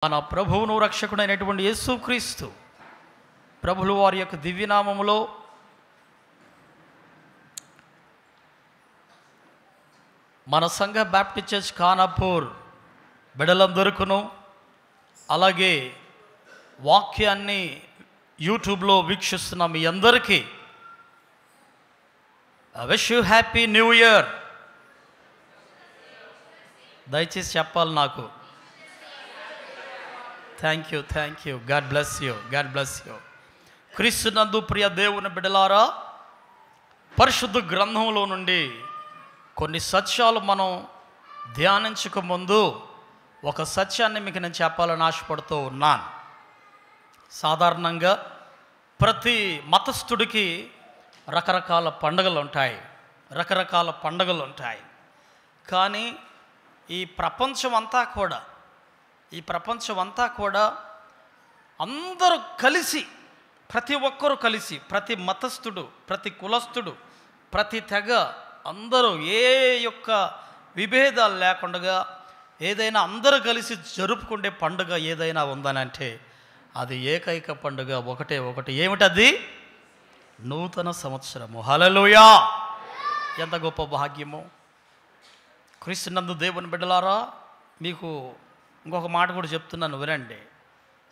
మన ప్రభువును రక్షకుడైనటువంటి యేసుక్రీస్తు ప్రభులు వారి యొక్క దివ్యనామములో మన సంఘ బాప్టిస్ట్ చర్చ్ ఖానాపూర్ బిడ్డలందరికీ, అలాగే వాక్యాన్ని యూట్యూబ్లో వీక్షిస్తున్న మీ అందరికీ wish you happy new year. దయచేసి చెప్పాలి నాకు. Thank you. God bless you. క్రీస్తునందు ప్రియ దేవుని బిడ్డలారా, పరిశుద్ధ గ్రంథంలో నుండి కొన్ని సత్యాలు మనం ధ్యానించక ముందు ఒక సత్యాన్ని మీకు నేను చెప్పాలని ఆశపడుతూ ఉన్నాను. సాధారణంగా ప్రతి మతస్థుడికి రకరకాల పండుగలు ఉంటాయి. కానీ ఈ ప్రపంచం అంతా కూడా అందరూ కలిసి, ప్రతి ఒక్కరూ కలిసి, ప్రతి మతస్థుడు, ప్రతి కులస్థుడు, ప్రతి తెగ అందరూ ఏ యొక్క విభేదాలు లేకుండా ఏదైనా అందరూ కలిసి జరుపుకునే పండుగ ఏదైనా ఉందనంటే అది ఏకైక పండుగ ఒకటే. ఏమిటది? నూతన సంవత్సరము. హల్లెలూయా! ఎంత గొప్ప భాగ్యము. క్రీస్తునందు దేవుని బిడ్డలారా, మీకు ఇంకొక మాట కూడా చెప్తున్నాను, వినండి.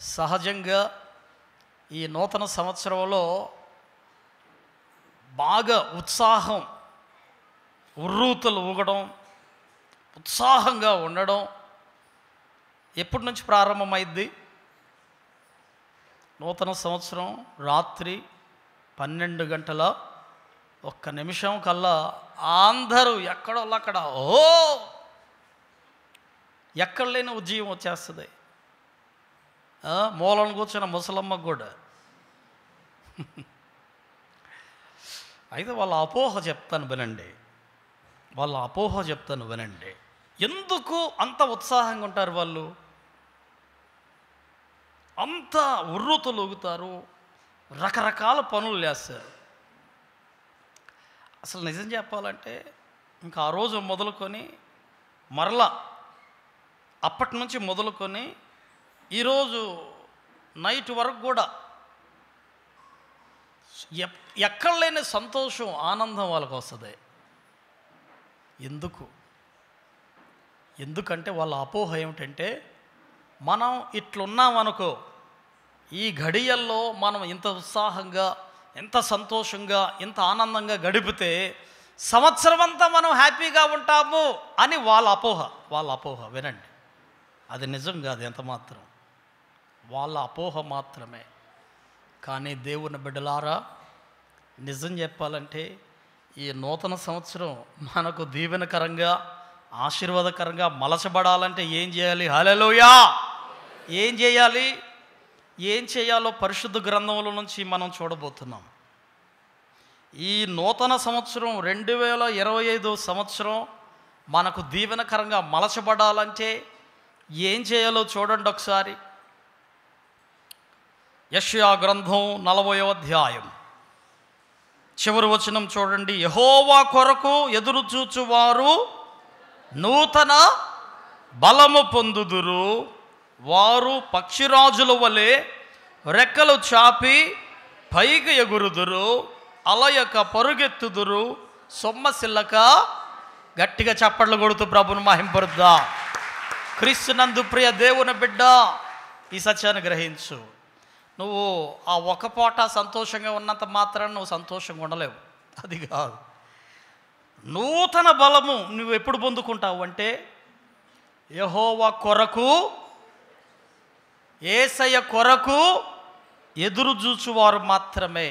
సహజంగా ఈ నూతన సంవత్సరంలో బాగా ఉత్సాహం, ఉర్రూతలు ఊగడం, ఉత్సాహంగా ఉండడం ఎప్పటి నుంచి ప్రారంభమైంది? నూతన సంవత్సరం రాత్రి 12 గంటల 1 నిమిషం కల్లా అందరూ ఎక్కడోళ్ళక్కడ ఎక్కడ లేని ఉద్యమం వచ్చేస్తుంది. మూలను కూర్చున్న ముసలమ్మకు కూడా. అయితే వాళ్ళ అపోహ చెప్తాను వినండి. ఎందుకు అంత ఉత్సాహంగా ఉంటారు వాళ్ళు? అంత ఉర్రూతలూగుతారు, రకరకాల పనులు చేస్తారు. అసలు నిజం చెప్పాలంటే ఇంకా ఆ రోజు మొదలుకొని మరలా అప్పటి నుంచి మొదలుకొని ఈరోజు నైట్ వరకు కూడా ఎక్కడ లేని సంతోషం, ఆనందం వాళ్ళకు వస్తుంది. ఎందుకంటే వాళ్ళ అపోహ ఏమిటంటే, మనం ఇట్లున్నామనుకో, ఈ ఘడియల్లో మనం ఇంత ఉత్సాహంగా, ఎంత సంతోషంగా, ఇంత ఆనందంగా గడిపితే సంవత్సరం అంతా మనం హ్యాపీగా ఉంటాము అని వాళ్ళ అపోహ. వినండి, అది నిజం కాదు ఎంత మాత్రం. వాళ్ళ అపోహ మాత్రమే. కానీ దేవుని బిడ్డలారా, నిజం చెప్పాలంటే ఈ నూతన సంవత్సరం మనకు దీవెనకరంగా, ఆశీర్వాదకరంగా మలచబడాలంటే ఏం చేయాలి? హల్లెలూయా! ఏం చేయాలో పరిశుద్ధ గ్రంథంలో నుంచి మనం చూడబోతున్నాం. ఈ నూతన సంవత్సరం 2025 సంవత్సరం మనకు దీవెనకరంగా మలచబడాలంటే ఏం చేయాలో చూడండి ఒకసారి. యెషయా గ్రంథం 40వ అధ్యాయం చివరి వచనం చూడండి. యెహోవా కొరకు ఎదురు చూచువారు నూతన బలము పొందుదురు, వారు పక్షిరాజుల వలె రెక్కలు చాపి పైకి ఎగురుదురు, అలయక పరుగెత్తుదురు, సొమ్మసిల్లక. గట్టిగా చప్పట్లు కొడుతూ ప్రభుని మహింపరుద్దా. క్రీస్తునందు ప్రియ దేవుని బిడ్డ, ఈ సత్యాన్ని గ్రహించు. నువ్వు ఆ ఒక పూట సంతోషంగా ఉన్నంత మాత్రాన నువ్వు సంతోషంగా ఉండలేవు. అది కాదు. నూతన బలము నువ్వు ఎప్పుడు పొందుకుంటావు అంటే, యెహోవా కొరకు, యేసయ్య కొరకు ఎదురు చూచువారు మాత్రమే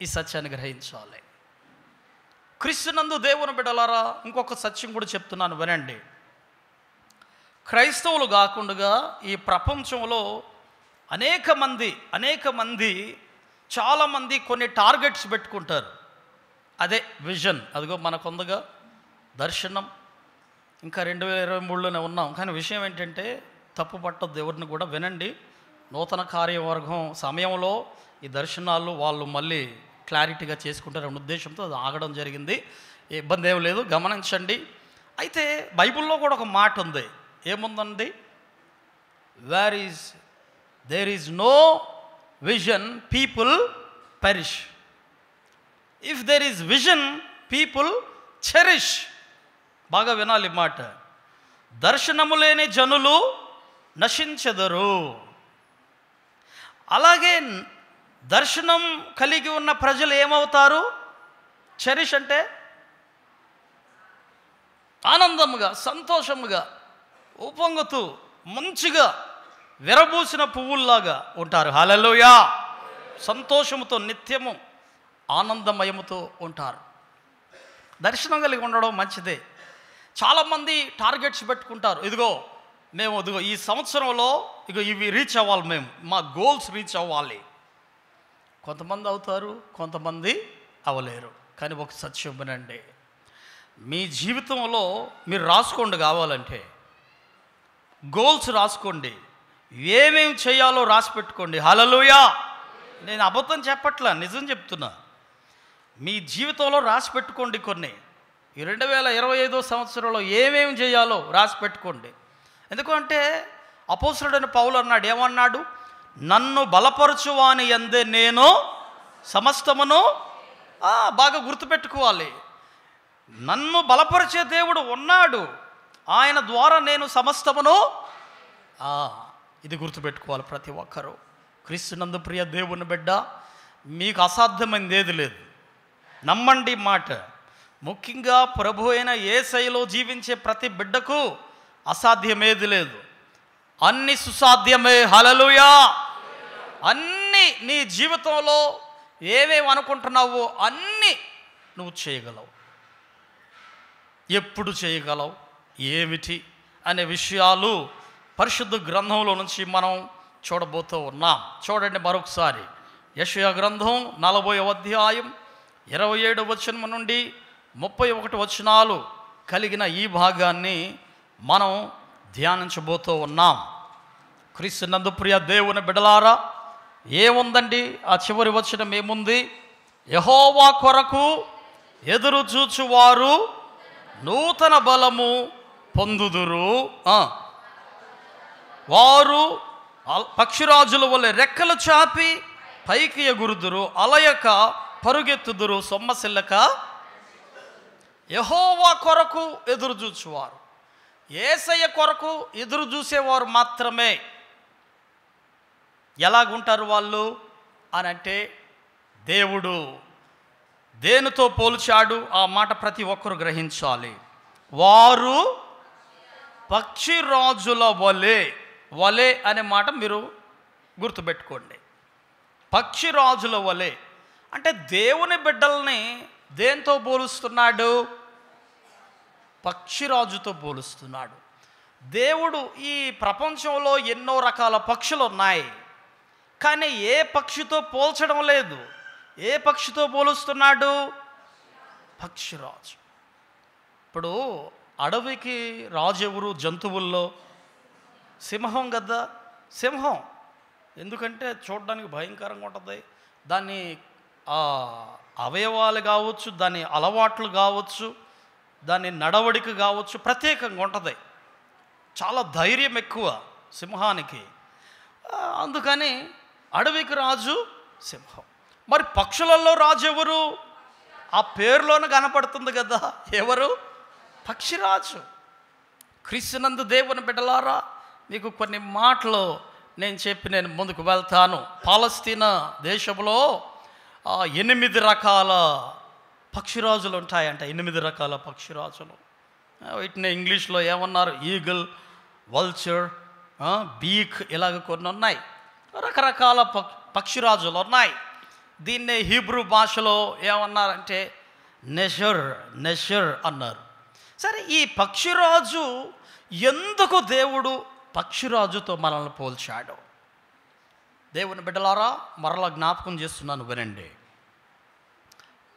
ఈ సత్యాన్ని గ్రహించాలి. క్రీస్తునందు దేవుని బిడ్డలారా, ఇంకొక సత్యం కూడా చెప్తున్నాను వినండి. క్రైస్తవులు కాకుండా ఈ ప్రపంచంలో అనేక మంది చాలామంది కొన్ని టార్గెట్స్ పెట్టుకుంటారు. అదే విజన్. అదిగో మనకుందగా దర్శనం. ఇంకా 2023లోనే ఉన్నాం. కానీ విషయం ఏంటంటే, తప్పు పట్టద్దు ఎవరిని కూడా. వినండి, నూతన కార్యవర్గం సమయంలో ఈ దర్శనాలు వాళ్ళు మళ్ళీ క్లారిటీగా చేసుకుంటారనే ఉద్దేశంతో అది ఆగడం జరిగింది. ఇబ్బంది ఏం లేదు, గమనించండి. అయితే బైబిల్లో కూడా ఒక మాట ఉంది. ఏముందండి? Where is there is no vision people perish. If there is vision people cherish. బాగా వినాలి మాట. దర్శనము లేని జనులు నశించెదరు. అలాగే దర్శనం కలిగి ఉన్న ప్రజలు ఏమవుతారు? చెరిష్ అంటే ఆనందముగా, సంతోషముగా, ఉప్పొంగుతూ మంచిగా విరబూసిన పువ్వుల్లాగా ఉంటారు. హల్లెలూయా. సంతోషముతో, నిత్యము ఆనందమయముతో ఉంటారు. దర్శనం కలిగి ఉండడం మంచిదే. చాలామంది టార్గెట్స్ పెట్టుకుంటారు. ఇదిగో ఈ సంవత్సరంలో ఇవి రీచ్ అవ్వాలి, మేము మా గోల్స్ రీచ్ అవ్వాలి. కొంతమంది అవుతారు, కొంతమంది అవ్వలేరు. కానీ ఒక సత్యం వినండి, మీ జీవితంలో మీరు రాసుకోండి, కావాలంటే గోల్స్ రాసుకోండి, ఏమేమి చేయాలో రాసి పెట్టుకోండి. హల్లెలూయా. నేను అబద్ధం చెప్పట్లా, నిజం చెప్తున్నా. మీ జీవితంలో రాసి పెట్టుకోండి. కొన్ని ఈ 2025 సంవత్సరంలో ఏమేమి చేయాలో రాసి పెట్టుకోండి. ఎందుకంటే అపోస్తలుడైన పౌలు అన్నాడు, ఏమన్నాడు? నన్ను బలపరచువాని యందే నేను సమస్తమును. బాగా గుర్తుపెట్టుకోవాలి, నన్ను బలపరిచే దేవుడు ఉన్నాడు, ఆయన ద్వారా నేను సమస్తమును. ఇది గుర్తుపెట్టుకోవాలి ప్రతి ఒక్కరూ. క్రీస్తునందు ప్రియ దేవుని బిడ్డ, మీకు అసాధ్యమైనది ఏది లేదు. నమ్మండి మాట. ముఖ్యంగా ప్రభు అయిన యేసయ్యలో జీవించే ప్రతి బిడ్డకు అసాధ్యమేది లేదు, అన్ని సుసాధ్యమే. హల్లెలూయా. అన్నీ నీ జీవితంలో ఏమేమి అనుకుంటున్నావో అన్నీ నువ్వు చేయగలవు. ఎప్పుడు చేయగలవు, ఏమిటి అనే విషయాలు పరిశుద్ధ గ్రంథంలో నుంచి మనం చూడబోతూ ఉన్నాం. చూడండి మరొకసారి, యెషయా గ్రంథం 40వ అధ్యాయం 27వ వచనం నుండి 31 వచనాలు కలిగిన ఈ భాగాన్ని మనం ధ్యానించబోతూ ఉన్నాం. క్రీస్తునందు ప్రియ దేవుని బిడ్డలారా, ఏముందండి ఆ చివరి వచనం ఏముంది? యెహోవా కొరకు ఎదురు చూచువారు నూతన బలము పొందుదురు, వారు పక్షిరాజుల వలె రెక్కలు చాపి పైకి ఎగురుదురు, అలయక పరుగెత్తుదురు, సొమ్మసిల్లక. యెహోవా కొరకు ఎదురు చూచువారు, యేసయ్య కొరకు ఎదురు చూసేవారు మాత్రమే ఎలాగుంటారు వాళ్ళు అని అంటే, దేవుడు దేనితో పోల్చాడు ఆ మాట ప్రతి ఒక్కరు గ్రహించాలి. వారు పక్షిరాజుల వలె. వలె అనే మాట మీరు గుర్తుపెట్టుకోండి. పక్షిరాజుల వలె అంటే దేవుని బిడ్డల్ని దేంతో పోలుస్తున్నాడు? పక్షిరాజుతో పోలుస్తున్నాడు. దేవుడు ఈ ప్రపంచంలో ఎన్నో రకాల పక్షులు ఉన్నాయి, కానీ ఏ పక్షితో పోల్చడం లేదు. ఏ పక్షితో పోలుస్తున్నాడు? పక్షిరాజు. ఇప్పుడు అడవికి రాజు ఎవరు? జంతువుల్లో సింహం కదా. సింహం ఎందుకంటే చూడడానికి భయంకరంగా ఉంటుంది. దాన్ని అవయవాలు కావచ్చు, దాని అలవాట్లు కావచ్చు, దాని నడవడిక కావచ్చు, ప్రత్యేకంగా ఉంటుంది. చాలా ధైర్యం ఎక్కువ సింహానికి. అందుకని అడవికి రాజు సింహం. మరి పక్షులలో రాజు ఎవరు? ఆ పేరులోనే కనపడుతుంది కదా, ఎవరు? పక్షిరాజు. క్రీస్తునందు దేవుని బిడ్డలారా, మీకు కొన్ని మాటలు నేను చెప్పి నేను ముందుకు వెళ్తాను. పాలస్తీనా దేశంలో 8 రకాల పక్షిరాజులు ఉంటాయంట. 8 రకాల పక్షిరాజులు. వీటిని ఇంగ్లీష్లో ఏమన్నారు? ఈగల్, వల్చర్, బీక్, ఇలాగ కొన్ని ఉన్నాయి. రకరకాల పక్షిరాజులు ఉన్నాయి. దీన్నే హీబ్రూ భాషలో ఏమన్నారంటే నెషర్ అన్నారు. సరే, ఈ పక్షిరాజు ఎందుకు దేవుడు పక్షిరాజుతో మనల్ని పోల్చాడు? దేవుని బిడ్డలారా, మరలా జ్ఞాపకం చేస్తున్నాను, వినండి.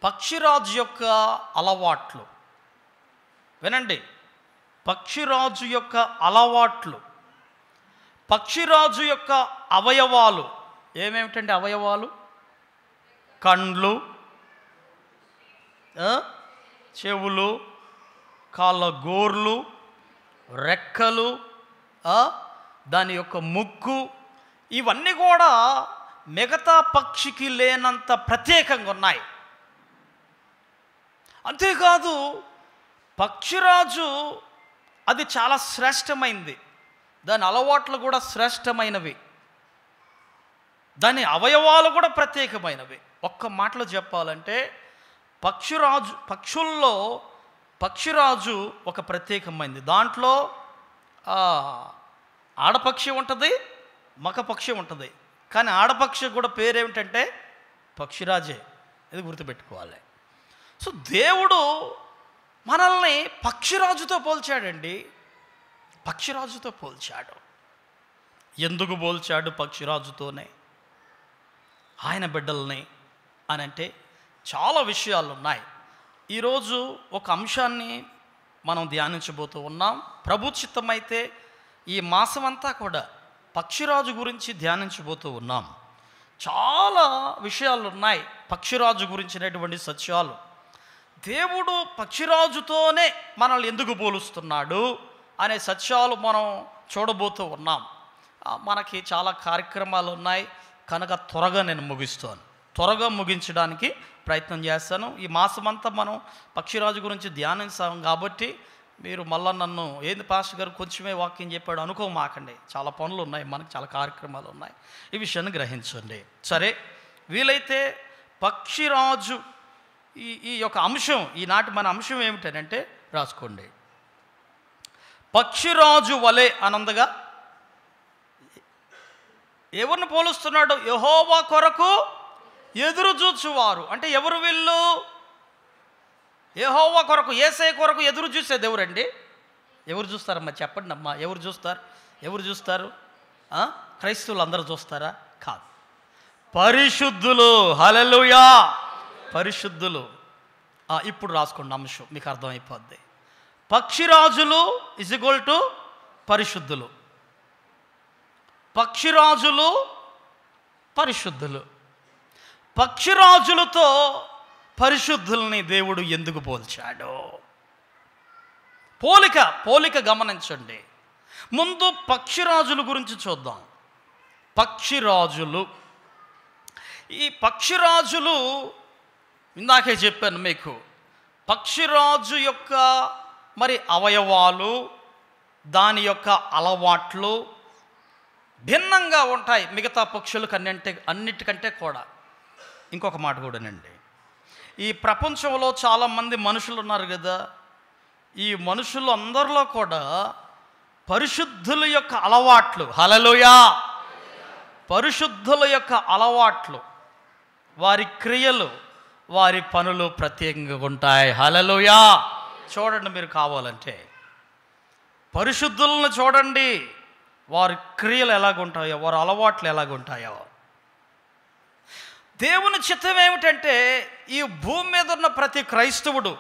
పక్షిరాజు యొక్క అలవాట్లు వినండి. పక్షిరాజు యొక్క అలవాట్లు, పక్షిరాజు యొక్క అవయవాలు ఏమేమిటండి? అవయవాలు కండ్లు, చెవులు, కాళ్ళ గోర్లు, రెక్కలు, దాని యొక్క ముక్కు, ఇవన్నీ కూడా మిగతా పక్షికి లేనంత ప్రత్యేకంగా ఉన్నాయి. అంతేకాదు పక్షిరాజు అది చాలా శ్రేష్టమైంది, దాని అలవాట్లు కూడా శ్రేష్టమైనవి, దాని అవయవాలు కూడా ప్రత్యేకమైనవి. ఒక్క మాటలో చెప్పాలంటే పక్షుల్లో పక్షిరాజు ఒక ప్రత్యేకమైంది. దాంట్లో ఆడపక్షి ఉంటుంది, మగ పక్షి ఉంటుంది. కానీ ఆడపక్షి కూడా పేరేమిటంటే పక్షిరాజే. ఇది గుర్తుపెట్టుకోవాలి. సో దేవుడు మనల్ని పక్షిరాజుతో పోల్చాడండి. పక్షిరాజుతో పోల్చాడు. ఎందుకు పోల్చాడు పక్షిరాజుతోనే ఆయన బిడ్డల్ని అని అంటే చాలా విషయాలు ఉన్నాయి. ఈరోజు ఒక అంశాన్ని మనం ధ్యానించబోతూ ఉన్నాం. ప్రభు చిత్తమైతే ఈ మాసం అంతా కూడా పక్షిరాజు గురించి ధ్యానించబోతూ ఉన్నాం. చాలా విషయాలు ఉన్నాయి పక్షిరాజు గురించినటువంటి సత్యాలు. దేవుడు పక్షిరాజుతోనే మనల్ని ఎందుకు పోలుస్తున్నాడు అనే సత్యాలు మనం చూడబోతూ ఉన్నాం. మనకి చాలా కార్యక్రమాలు ఉన్నాయి కనుక త్వరగా నేను ముగిస్తాను, త్వరగా ముగించడానికి ప్రయత్నం చేస్తాను. ఈ మాసమంతా మనం పక్షిరాజు గురించి ధ్యానిస్తాం కాబట్టి మీరు మళ్ళీ నన్ను ఏంది పాస్టర్ గారు కొంచెమే వాక్యం చెప్పాడు అనుకోమాకండి. చాలా పనులు ఉన్నాయి, మనకు చాలా కార్యక్రమాలు ఉన్నాయి. ఈ విషయాన్ని గ్రహించండి. సరే, వీలైతే పక్షిరాజు ఈ యొక్క అంశం, ఈనాటి మన అంశం ఏమిటంటే రాసుకోండి. పక్షిరాజు వలె అనందగా ఎవరిని పోలుస్తున్నాడు? యెహోవా కొరకు ఎదురు చూచువారు. అంటే ఎవరు వీళ్ళు? యెహోవా కొరకు, యేసయ్య కొరకు ఎదురు చూసేది ఎవరండి? ఎవరు చూస్తారమ్మా చెప్పండి అమ్మా, ఎవరు చూస్తారు? ఎవరు చూస్తారు? క్రైస్తవులు అందరూ చూస్తారా? కాదు, పరిశుద్ధులు. హల్లెలూయా, పరిశుద్ధులు. ఇప్పుడు రాసుకోండి అంశం, మీకు అర్థమైపోద్ది. పక్షిరాజులు = పరిశుద్ధులు. పక్షిరాజులు పరిశుద్ధులు. పక్షిరాజులతో పరిశుద్ధుల్ని దేవుడు ఎందుకు పోల్చాడు? పోలిక గమనించండి. ముందు పక్షిరాజుల గురించి చూద్దాం. పక్షిరాజులు, ఈ పక్షిరాజులు ఇందాకే చెప్పాను మీకు. పక్షిరాజు యొక్క మరి అవయవాలు, దాని యొక్క అలవాట్లు భిన్నంగా ఉంటాయి మిగతా పక్షులకు అన్నిటికంటే కూడా. ఇంకొక మాట కూడానండి, ఈ ప్రపంచంలో చాలామంది మనుషులు ఉన్నారు కదా, ఈ మనుషులు అందరిలో కూడా పరిశుద్ధుల యొక్క అలవాట్లు, హల్లెలూయా, పరిశుద్ధుల యొక్క అలవాట్లు, వారి క్రియలు, వారి పనులు ప్రత్యేకంగా ఉంటాయి. హల్లెలూయా. చూడండి, మీరు కావాలంటే పరిశుద్ధులను చూడండి, వారి క్రియలు ఎలాగుంటాయో, వారి అలవాట్లు ఎలాగుంటాయో. దేవుని చిత్తం ఏమిటంటే ఈ భూమి మీద ఉన్న ప్రతి క్రైస్తవుడు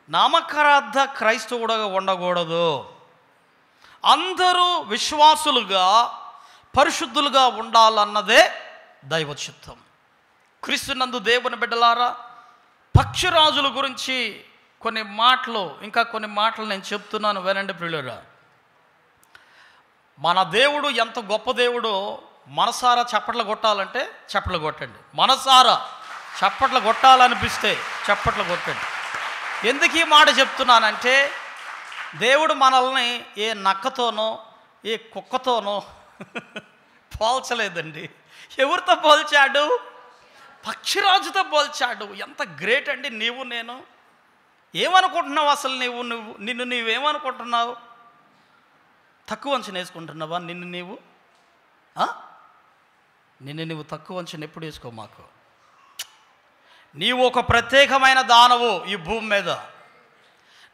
నామకార్థ క్రైస్తవుడుగా ఉండకూడదు. అందరూ విశ్వాసులుగా పరిశుద్ధులుగా ఉండాలన్నదే దైవ చిత్తం. క్రీస్తునందు దేవుని బిడ్డలారా, పక్షిరాజుల గురించి కొన్ని మాటలు, ఇంకా కొన్ని మాటలు నేను చెప్తున్నాను, వినండి ప్రియులారా. మన దేవుడు ఎంత గొప్ప దేవుడో మనసారా చప్పట్లు కొట్టాలంటే చప్పట్లు కొట్టండి. మనసారా చప్పట్లు కొట్టాలనిపిస్తే చప్పట్లు కొట్టండి. ఎందుకు ఈ మాట చెప్తున్నానంటే దేవుడు మనల్ని ఏ నక్కతోనో ఏ కుక్కతోనో పోల్చలేదండి. ఎవరితో పోల్చాడు? పక్షిరాజుతో పోల్చాడు. ఎంత గ్రేట్ అండి. నీవు నేను ఏమనుకుంటున్నావు? అసలు నిన్ను నీవేమనుకుంటున్నావు? తక్కువ అంచనా వేసుకుంటున్నావా? నిన్ను నీవు తక్కువ అంచనా ఎప్పుడు వేసుకో. మాకు నీవు ఒక ప్రత్యేకమైన దానవు ఈ భూమి మీద,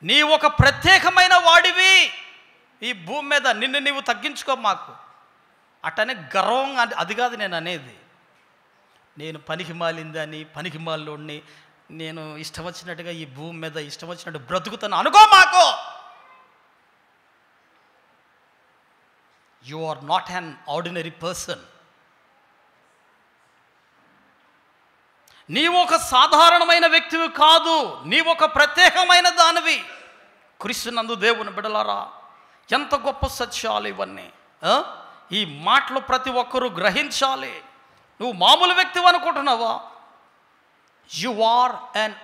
నీవు ఒక ప్రత్యేకమైన వాడివి ఈ భూమి మీద. నిన్ను నీవు తగ్గించుకో మాకు. అట్టనే గర్వంగా, అది కాదు నేను అనేది. నేను పనికి మాలిందని, పనికి మాలోడిని, నేను ఇష్టం వచ్చినట్టుగా ఈ భూమి మీద ఇష్టం వచ్చినట్టు బ్రతుకుతాను అనుకో మాకు. You are not an ordinary person. నీవు ఒక సాధారణమైన వ్యక్తివి కాదు, నీవు ఒక ప్రత్యేకమైన దానివి. క్రీస్తునందు దేవుని బిడ్డలారా, ఎంత గొప్ప సత్యాలు ఇవన్నీ. ఈ మాటలు ప్రతి ఒక్కరూ గ్రహించాలి. నువ్వు మామూలు వ్యక్తివి అనుకుంటున్నావా? You are an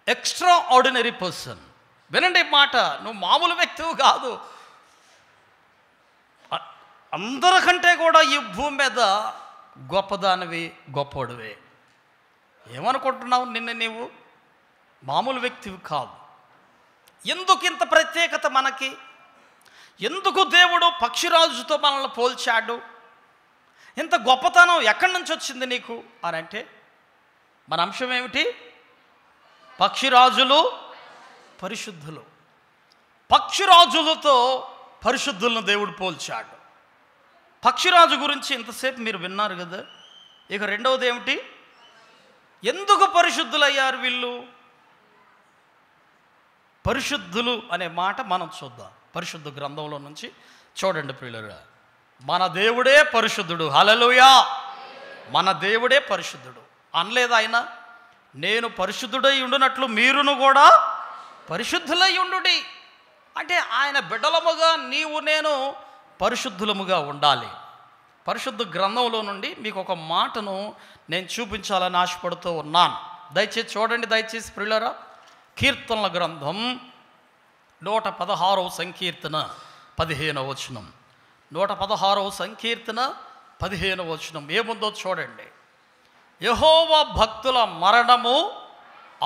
extraordinary person. వినండి మాట, నువ్వు మామూలు వ్యక్తివి కాదు. అందరికంటే కూడా ఈ భూమి మీద గొప్పదానివి, గొప్పోడివి. ఏమనుకుంటున్నావు? నీవు మామూలు వ్యక్తివి కాదు. ఎందుకు ఇంత ప్రత్యేకత మనకి? ఎందుకు దేవుడు పక్షిరాజుతో మనల్ని పోల్చాడు? ఇంత గొప్పతనం ఎక్కడి నుంచి వచ్చింది నీకు అని అంటే మన అంశం ఏమిటి? పక్షిరాజులు పరిశుద్ధులు. పక్షిరాజులతో పరిశుద్ధులను దేవుడు పోల్చాడు. పక్షిరాజు గురించి ఇంతసేపు మీరు విన్నారు కదా. ఇక రెండవది ఏమిటి? ఎందుకు పరిశుద్ధులయ్యారు వీళ్ళు? పరిశుద్ధులు అనే మాట మనం చూద్దాం. పరిశుద్ధ గ్రంథంలో నుంచి చూడండి ప్రియులారా. మన దేవుడే పరిశుద్ధుడు. హల్లెలూయా. మన దేవుడే పరిశుద్ధుడు అనలేదు ఆయన? నేను పరిశుద్ధుడై ఉండునట్లు మీరును కూడా పరిశుద్ధులై ఉండుడి. అంటే ఆయన బిడ్డలముగా నీవు నేను పరిశుద్ధులముగా ఉండాలి. పరిశుద్ధ గ్రంథంలో నుండి మీకు ఒక మాటను నేను చూపించాలని ఆశపడుతూ ఉన్నాను. దయచేసి చూడండి, దయచేసి ప్రియులారా. కీర్తనల గ్రంథం 116వ సంకీర్తన 15వ వచనం. 116వ సంకీర్తన 15వ వచనం ఏముందో చూడండి. యెహోవా భక్తుల మరణము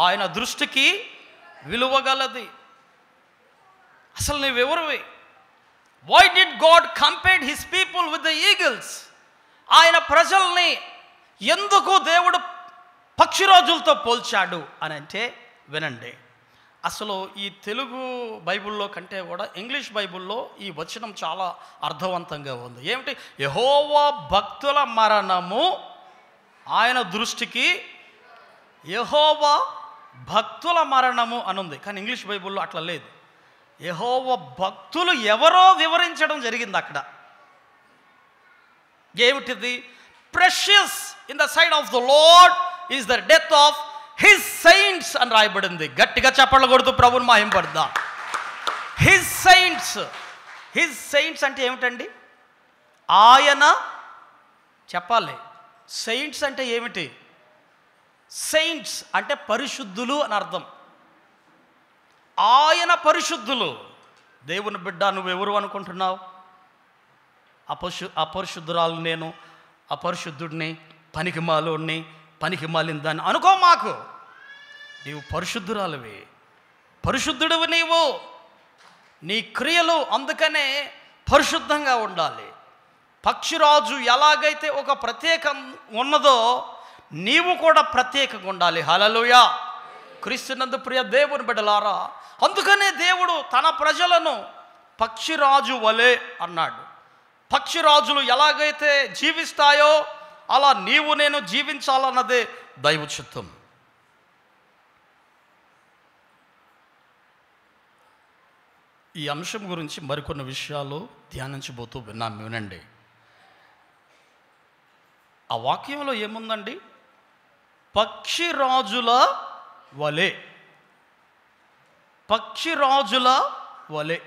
ఆయన దృష్టికి విలువగలది. అసలు నువ్వెవరివి? Why did God compare his people with the eagles? ఆయన ప్రజల్ని ఎందుకు దేవుడు పక్షిరాజులతో పోల్చాడు అని అంటే వినండి. అసలు ఈ తెలుగు బైబిల్లో కంటే కూడా ఇంగ్లీష్ బైబిల్లో ఈ వచనం చాలా అర్థవంతంగా ఉంది. ఏమిటి? యెహోవా భక్తుల మరణము ఆయన దృష్టికి, యెహోవా భక్తుల మరణము అనుంది. కానీ ఇంగ్లీష్ బైబిల్లో అట్లా లేదు. యెహోవా భక్తులు ఎవరో వివరించడం జరిగింది అక్కడ. ఏమిటిది? Precious in the sight of the Lord is the death of his saints అని రాయబడింది. గట్టిగా చప్పట్లు కొడుతూ ప్రభువుని మహింపడదాం. His saints. హిస్ సెయింట్స్ అంటే ఏమిటండి? ఆయన చెప్పాలి. సెయింట్స్ అంటే ఏమిటి? సెయింట్స్ అంటే పరిశుద్ధులు అని అర్థం. ఆయన పరిశుద్ధులు. దేవుని బిడ్డ, నువ్వెవరు అనుకుంటున్నావు? అపరిశుద్ధురాలు నేను, అపరిశుద్ధుడిని, పనికి మాలోడిని, పనికి మాలిన దాన్ని అనుకో మాకు. నీవు పరిశుద్ధురాలువి, పరిశుద్ధుడివి నీవు. నీ క్రియలు అందుకనే పరిశుద్ధంగా ఉండాలి. పక్షిరాజు ఎలాగైతే ఒక ప్రత్యేకం ఉన్నదో నీవు కూడా ప్రత్యేకంగా ఉండాలి. హల్లెలూయా. క్రీస్తునందు ప్రియ దేవుని బిడ్డలారా, అందుకనే దేవుడు తన ప్రజలను పక్షిరాజు వలె అన్నాడు. పక్షిరాజులు ఎలాగైతే జీవిస్తాయో అలా నీవు నేను జీవించాలన్నదే దైవ చిత్తం. ఈ అంశం గురించి మరికొన్ని విషయాలు ధ్యానించబోతూ వినండి. ఆ వాక్యంలో ఏముందండి? పక్షిరాజుల వలె. పక్షిరాజుల వలె.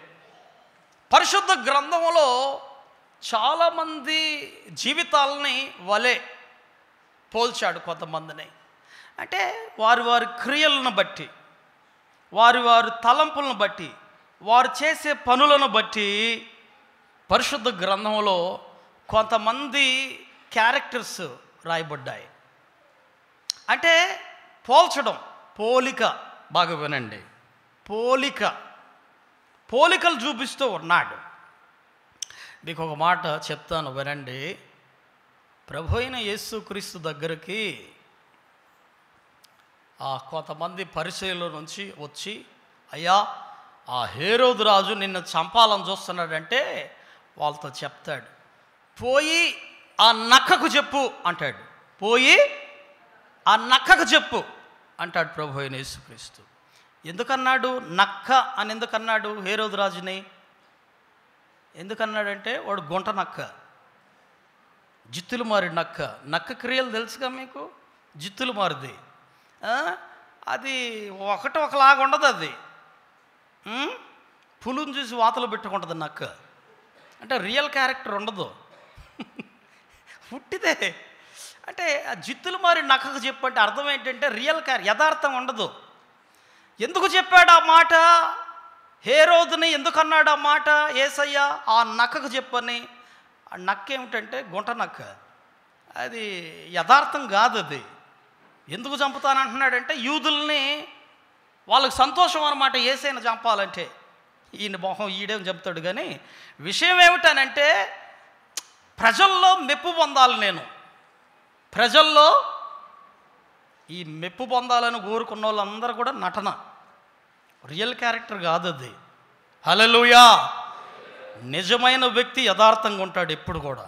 పరిశుద్ధ గ్రంథంలో చాలామంది జీవితాలని వలె పోల్చాడు కొంతమందిని. అంటే వారి వారి క్రియలను బట్టి, వారి వారి తలంపులను బట్టి, వారు చేసే పనులను బట్టి పరిశుద్ధ గ్రంథంలో కొంతమంది క్యారెక్టర్స్ రాయబడ్డాయి. అంటే పోల్చడం, పోలిక. బాగా వినండి. పోలికలు చూపిస్తూ ఉన్నాడు. మీకు ఒక మాట చెప్తాను వినండి. ప్రభు అయిన యేసుక్రీస్తు దగ్గరికి కొంతమంది పరిచయుల నుంచి వచ్చి, అయ్యా ఆ హేరోదు రాజు నిన్ను చంపాలని చూస్తున్నాడంటే వాళ్ళతో చెప్తాడు, పోయి ఆ నక్కకు చెప్పు అంటాడు. పోయి ఆ నక్కకు చెప్పు అంటాడు ప్రభు అయిన యేసుక్రీస్తు. ఎందుకన్నాడు నక్క అని? ఎందుకన్నాడు హేరోదు రాజుని? ఎందుకన్నాడంటే వాడు గుంట నక్క, జిత్తులు మారి నక్క. నక్క క్రియలు తెలుసుగా మీకు? జిత్తులు మారిది. అది ఒకలాగా ఉండదు. అది పులుని చూసి వాతలు పెట్టుకుంటుంది నక్క. అంటే రియల్ క్యారెక్టర్ ఉండదు. పుట్టిదే. అంటే ఆ జిత్తులు మారి నక్కకు చెప్పంటే అర్థం ఏంటంటే రియల్ యథార్థం ఉండదు. ఎందుకు చెప్పాడు ఆ మాట? హేరోదుని ఎందుకు అన్నాడు ఆ మాట యేసయ్య? ఆ నక్కకు చెప్పని. ఆ నక్క ఏమిటంటే గుంట నక్క, అది యథార్థం కాదు. అది ఎందుకు చంపుతానంటున్నాడంటే యూదుల్ని, వాళ్ళకి సంతోషం అన్నమాట యేసయ్యను చంపాలంటే. ఈయన మొహం ఈడేం చెప్తాడు. కానీ విషయం ఏమిటనంటే ప్రజల్లో మెప్పు పొందాలి. నేను ప్రజల్లో ఈ మెప్పు పొందాలని కోరుకున్న వాళ్ళందరూ కూడా నటన, రియల్ క్యారెక్టర్ కాదు అది. హల్లెలూయా. నిజమైన వ్యక్తి యథార్థంగా ఉంటాడు ఎప్పుడు కూడా.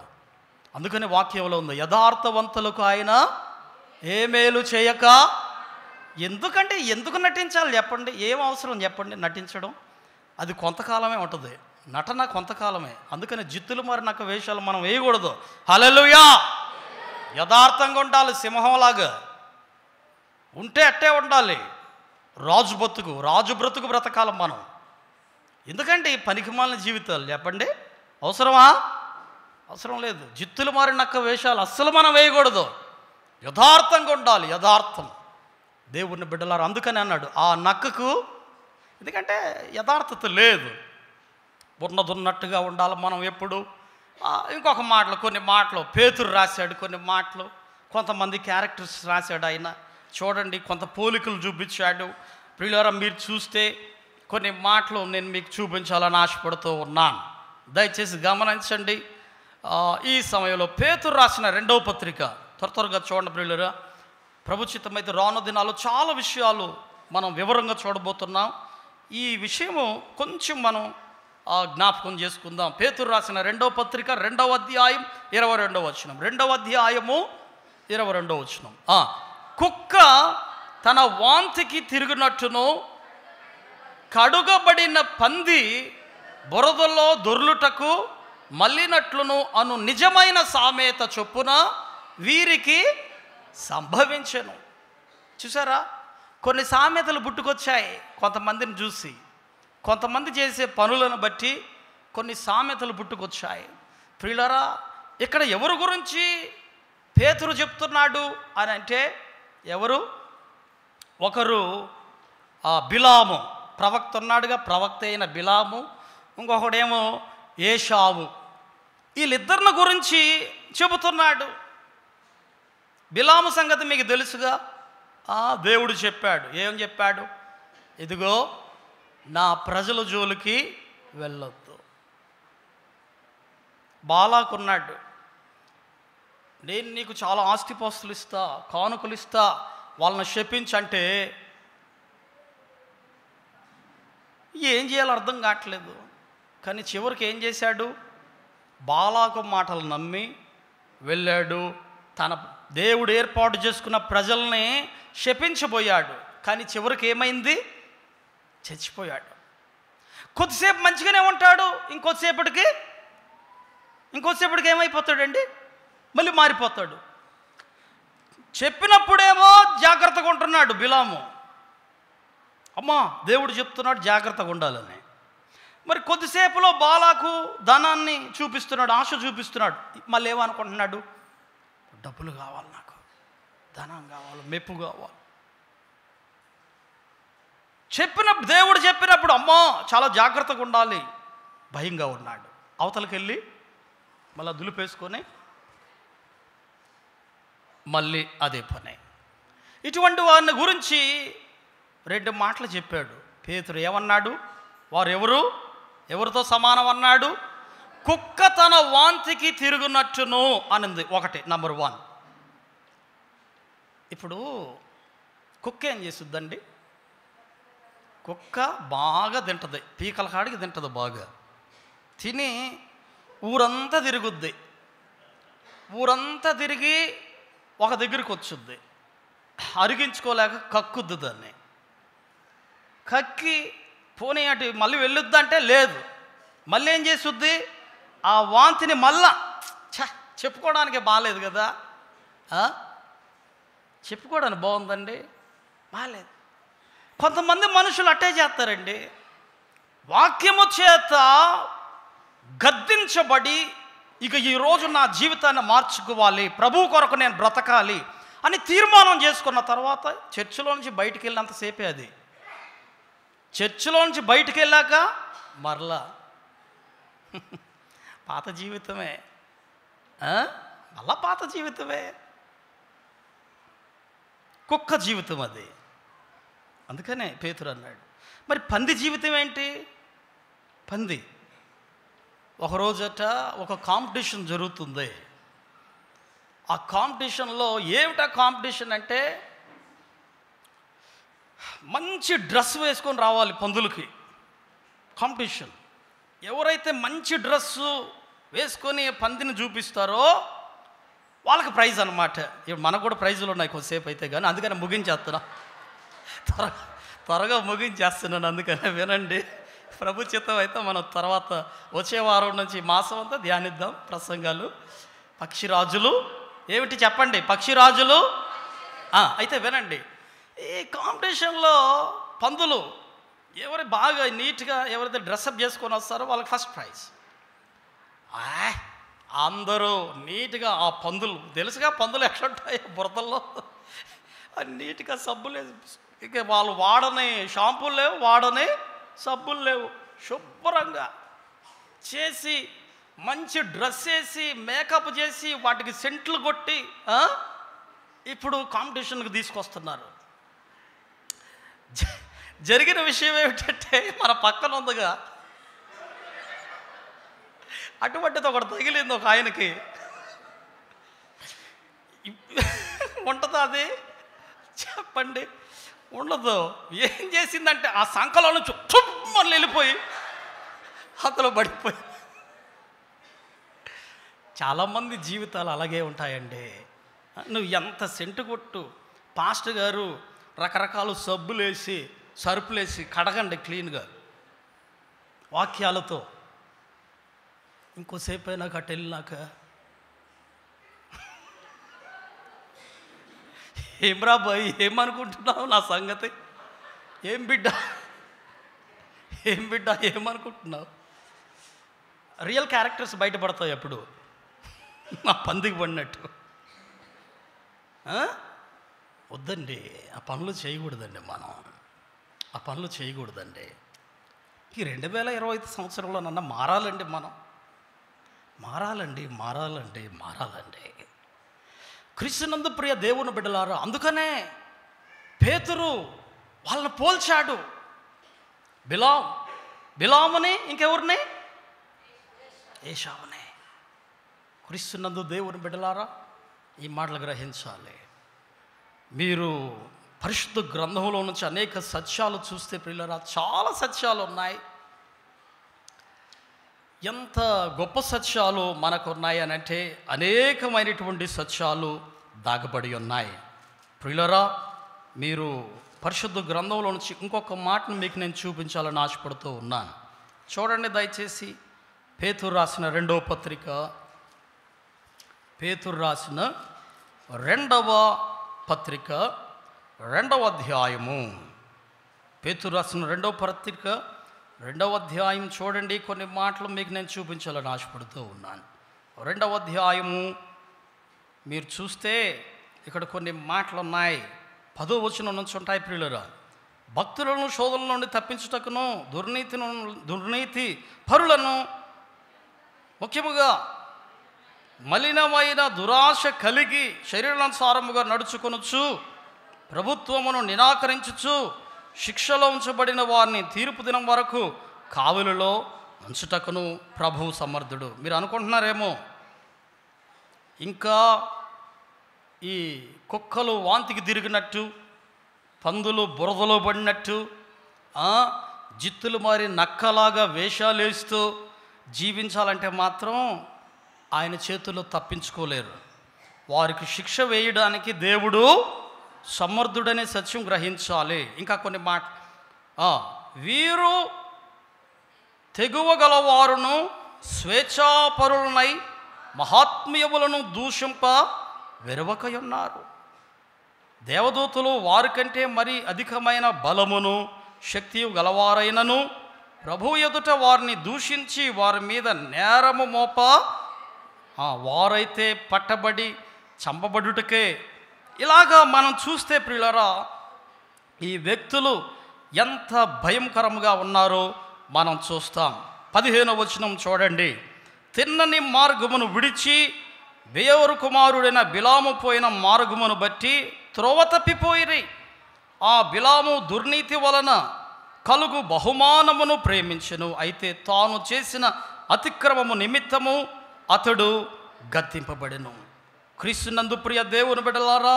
అందుకని వాక్యంలో ఉంది, యథార్థవంతులకు ఆయన ఏ మేలు చేయక. ఎందుకంటే ఎందుకు నటించాలి చెప్పండి? ఏం అవసరం చెప్పండి నటించడం? అది కొంతకాలమే ఉంటుంది, నటన కొంతకాలమే. అందుకని జిత్తులు మరి నక్క వేషాలు మనం వేయకూడదు. హల్లెలూయా. యథార్థంగా ఉండాలి, సింహంలాగా ఉంటే అట్టే ఉండాలి. రాజు బ్రతుకు బ్రతకాలి మనం. ఎందుకంటే ఈ పనికిమాలిన జీవితాలు చెప్పండి అవసరమా? అవసరం లేదు. జిత్తులు మారి నక్క వేషాలు అస్సలు మనం వేయకూడదు. యథార్థంగా ఉండాలి, యథార్థం. దేవుని బిడ్డలారు అందుకని అన్నాడు ఆ నక్కకు, ఎందుకంటే యథార్థత లేదు. ఉన్నట్టుగా ఉండాలి మనం ఎప్పుడు. ఇంకొక మాటలు, కొన్ని మాటలు పేతురు రాశాడు, కొన్ని మాటలు కొంతమంది క్యారెక్టర్స్ రాశాడు ఆయన. చూడండి, కొంత పోలికలు చూపించాడు. ప్రియులారా మీరు చూస్తే కొన్ని మాటలు నేను మీకు చూపించాలని ఆశపడుతూ ఉన్నాను. దయచేసి గమనించండి. ఈ సమయంలో పేతురు రాసిన 2వ పత్రిక త్వరగా చూడండి ప్రియులారా. ప్రభు చిత్తమైతే రాను దినాల్లో చాలా విషయాలు మనం వివరంగా చూడబోతున్నాం. ఈ విషయము కొంచెం మనం జ్ఞాపకం చేసుకుందాం. పేతురు రాసిన 2వ పత్రిక 2వ అధ్యాయం 22వ వచనం. 2వ అధ్యాయము 22వ వచనం. కుక్క తన వాంతికి తిరుగునట్టును కడుగబడిన పంది బురదలో దొర్లుటకు మళ్ళినట్లును అను నిజమైన సామెత చొప్పున వీరికి సంభవించెను. చూసారా, కొన్ని సామెతలు పుట్టుకొచ్చాయి కొంతమందిని చూసి. కొంతమంది చేసే పనులను బట్టి కొన్ని సామెతలు పుట్టుకొచ్చాయి. ప్రియులారా ఇక్కడ ఎవరి గురించి పేతురు చెప్తున్నాడు అని అంటే, ఎవరు? ఒకరు బిలాము, ప్రవక్త ఉన్నాడుగా, ప్రవక్త అయిన బిలాము. ఇంకొకడేమో ఏషావు. వీళ్ళిద్దరిని గురించి చెబుతున్నాడు. బిలాము సంగతి మీకు తెలుసుగా. దేవుడు చెప్పాడు. ఏం చెప్పాడు? ఇదిగో నా ప్రజల జోలికి వెళ్ళొద్దు. బాలాకున్నాడు, నేను నీకు చాలా ఆస్తిపాస్తులు ఇస్తా, కానుకలు ఇస్తా, వాళ్ళని శపించంటే ఏం చేయాలో అర్థం కావట్లేదు. కానీ చివరికి ఏం చేశాడు? బాలాకు మాటలు నమ్మి వెళ్ళాడు. తన దేవుడు ఏర్పాటు చేసుకున్న ప్రజల్ని శపించబోయాడు. కానీ చివరికి ఏమైంది? చచ్చిపోయాడు. కొద్దిసేపు మంచిగానే ఉంటాడు, ఇంకొద్దిసేపటికి ఏమైపోతాడండి? మళ్ళీ మారిపోతాడు. చెప్పినప్పుడేమో జాగ్రత్తగా ఉంటున్నాడు బిలాము. అమ్మా దేవుడు చెప్తున్నాడు జాగ్రత్తగా ఉండాలని. మరి కొద్దిసేపులో బాలాకు ధనాన్ని చూపిస్తున్నాడు, ఆశ చూపిస్తున్నాడు. మళ్ళీ ఏమనుకుంటున్నాడు? డబ్బులు కావాలి, నాకు ధనం కావాలి, మెప్పు కావాలి. దేవుడు చెప్పినప్పుడు అమ్మా చాలా జాగ్రత్తగా ఉండాలి, భయంగా ఉన్నాడు. అవతలకి వెళ్ళి మళ్ళీ దులిపేసుకొని మళ్ళీ అదే పని. ఇటువంటి వారిని గురించి 2 మాటలు చెప్పాడు పేతురు. ఏమన్నాడు? వారు ఎవరితో సమానం అన్నాడు? కుక్క తన వాంతికి తిరుగునట్టును అనింది. ఒకటి, నంబర్ 1. ఇప్పుడు కుక్క ఏం చేస్తుందండి? కుక్క బాగా తింటుంది, పీకల కాడికి తింటుంది. బాగా తిని ఊరంతా తిరుగుద్ది. ఊరంతా తిరిగి ఒక దగ్గరికి వచ్చుద్ది. అరిగించుకోలేక కక్కుద్ది. దాన్ని కక్కి పోనీ అటు మళ్ళీ వెళ్ళొద్దంటే లేదు. మళ్ళీ ఏం చేస్తుంది? ఆ వాంతిని మళ్ళా చెప్పుకోవడానికి బాగాలేదు కదా. చెప్పుకోవడానికి బాగుందండి, బాగాలేదు. కొంతమంది మనుషులు అట్టే చేస్తారండి. వాక్యము చేత గద్దించబడి ఇక ఈరోజు నా జీవితాన్ని మార్చుకోవాలి, ప్రభు కొరకు నేను బ్రతకాలి అని తీర్మానం చేసుకున్న తర్వాత చర్చిలో నుంచి బయటికి వెళ్ళినంతసేపే అది. చర్చిలో నుంచి బయటికి వెళ్ళాక మరలా పాత జీవితమే, మళ్ళా పాత జీవితమే, కుక్క జీవితం అది. అందుకనే పేతురు అన్నాడు, మరి పంది జీవితం ఏంటి? పంది ఒకరోజట ఒక కాంపిటీషన్ జరుగుతుంది. ఆ కాంపిటీషన్లో ఏమిటా కాంపిటీషన్ అంటే, మంచి డ్రెస్ వేసుకొని రావాలి పందులకి. కాంపిటీషన్, ఎవరైతే మంచి డ్రెస్సు వేసుకొని పందిని చూపిస్తారో వాళ్ళకి ప్రైజ్ అనమాట. ఇప్పుడు మనకు కూడా ప్రైజులు ఉన్నాయి కొద్దిసేపు అయితే, కానీ అందుకని ముగించేస్తున్నా, త్వరగా ముగించేస్తున్నాను. అందుకనే వినండి, ప్రభు చిత్తం అయితే మనం తర్వాత వచ్చే వారం నుంచి మాసం అంతా ధ్యానిద్దాం ప్రసంగాలు. పక్షిరాజులు ఏమిటి చెప్పండి? పక్షిరాజులు. అయితే వినండి, ఈ కాంపిటీషన్లో పందులు ఎవరు బాగా నీట్గా ఎవరైతే డ్రెస్అప్ చేసుకొని వస్తారో వాళ్ళకి ఫస్ట్ ప్రైజ్. అందరూ నీట్గా ఆ పందులు, తెలుసుగా పందులు ఎట్లుంటాయి బురదల్లో, నీట్గా సబ్బులు, ఇక వాళ్ళు వాడని షాంపూలు లేవు, వాడని సబ్బులు లేవు, శుభ్రంగా చేసి మంచి డ్రెస్ వేసి మేకప్ చేసి వాటికి సెంట్లు కొట్టి ఇప్పుడు కాంపిటీషన్కి తీసుకొస్తున్నారు. జరిగిన విషయం ఏమిటంటే, మన పక్కన ఉందిగా అటువంటిది ఒకటి తగిలింది ఒక ఆయనకి. ఉంటుందా అది? చెప్పండి, ఉండదు. ఏం చేసిందంటే ఆ సంకలో నుంచి చుమ్మని వెళ్ళిపోయి అందులో పడిపోయి. చాలామంది జీవితాలు అలాగే ఉంటాయండి. నువ్వు ఎంత సెంటు కొట్టు, పాస్టర్ గారు రకరకాల సబ్బులేసి సరుపులేసి కడగండి క్లీన్గా వాక్యాలతో, ఇంకోసేపు అయినాక అటు వెళ్ళినాక ఏమ్రా బాయ్ ఏమనుకుంటున్నావు నా సంగతి, ఏం బిడ్డ ఏమనుకుంటున్నావు? రియల్ క్యారెక్టర్స్ బయటపడతాయి అప్పుడు, నా పందికి పడినట్టు. వద్దండి, ఆ పనులు చేయకూడదండి, మనం ఆ పనులు చేయకూడదండి. ఈ 2025 సంవత్సరంలో నన్న మారాలండి, మనం మారాలండి. క్రీస్తునందు ప్రియ దేవుని బిడ్డలారా, అందుకనే పేతురు వాళ్ళని పోల్చాడు. బిలాముని, ఇంకెవరిని? ఏశావుని. క్రీస్తునందు దేవుని బిడ్డలారా, ఈ మాటలు గ్రహించాలి. మీరు పరిశుద్ధ గ్రంథంలో నుంచి అనేక సత్యాలు చూస్తే ప్రియులారా, చాలా సత్యాలు ఉన్నాయి. ఎంత గొప్ప సత్యాలు మనకు ఉన్నాయి అని అంటే, అనేకమైనటువంటి సత్యాలు దాగబడి ఉన్నాయి. ప్రియులారా, మీరు పరిశుద్ధ గ్రంథంలో నుంచి ఇంకొక మాటను మీకు నేను చూపించాలని ఆశపడుతూ ఉన్నాను. చూడండి దయచేసి, పేతురు రాసిన రెండవ పత్రిక, పేతురు రాసిన రెండవ పత్రిక 2వ అధ్యాయము. పేతురు రాసిన రెండవ పత్రిక 2వ అధ్యాయం చూడండి. కొన్ని మాటలు మీకు నేను చూపించాలని ఆశపడుతూ ఉన్నాను. 2వ అధ్యాయము మీరు చూస్తే ఇక్కడ కొన్ని మాటలు ఉన్నాయి. 10వ వచనం నుంచి ఉంటాయి ప్రియులరా. భక్తులను శోధనల నుండి తప్పించుటకును దుర్నీతి పరులను, ముఖ్యముగా మలినమైన దురాశ కలిగి శరీరానుసారముగా నడుచుకొనుచు ప్రభుత్వమును నిరాకరించుచు శిక్షలో ఉంచబడిన వారిని తీర్పు దినం వరకు కావలిలో ఉంచుటకును ప్రభువు సమర్థుడు. మీరు అనుకుంటున్నారేమో, ఇంకా ఈ కుక్కలు వాంతికి తిరిగినట్టు, పందులు బురదలో పడినట్టు, జిత్తులు మారి నక్కలాగా వేషాలేస్తూ జీవించాలంటే మాత్రం ఆయన చేతుల్లో తప్పించుకోలేరు. వారికి శిక్ష వేయడానికి దేవుడు సమర్థుడనే సత్యం గ్రహించాలి. ఇంకా కొన్ని మాట, వీరు తెగువ గలవారును స్వేచ్ఛాపరులనై మహాత్మ్యములను దూషింప వెరవకయున్నారు. దేవదూతలు వారికంటే మరి అధికమైన బలమును శక్తియు గలవారైనను ప్రభు ఎదుట వారిని దూషించి వారి మీద నేరము మోప వారైతే పట్టబడి చంపబడుటకే. ఇలాగా మనం చూస్తే ప్రియులారా, ఈ వ్యక్తులు ఎంత భయంకరంగా ఉన్నారో మనం చూస్తాం. 15వ వచనం చూడండి. తిన్నని మార్గమును విడిచి బెయోరు కుమారుడైన బిలాము పోయిన మార్గమును బట్టి త్రోవ తప్పిపోయిరి. ఆ బిలాము దుర్నీతి వలన కలుగు బహుమానమును ప్రేమించెను. అయితే తాను చేసిన అతిక్రమము నిమిత్తము అతడు గద్దింపబడెను. క్రీస్తునందు ప్రియ దేవుని బిడ్డలారా,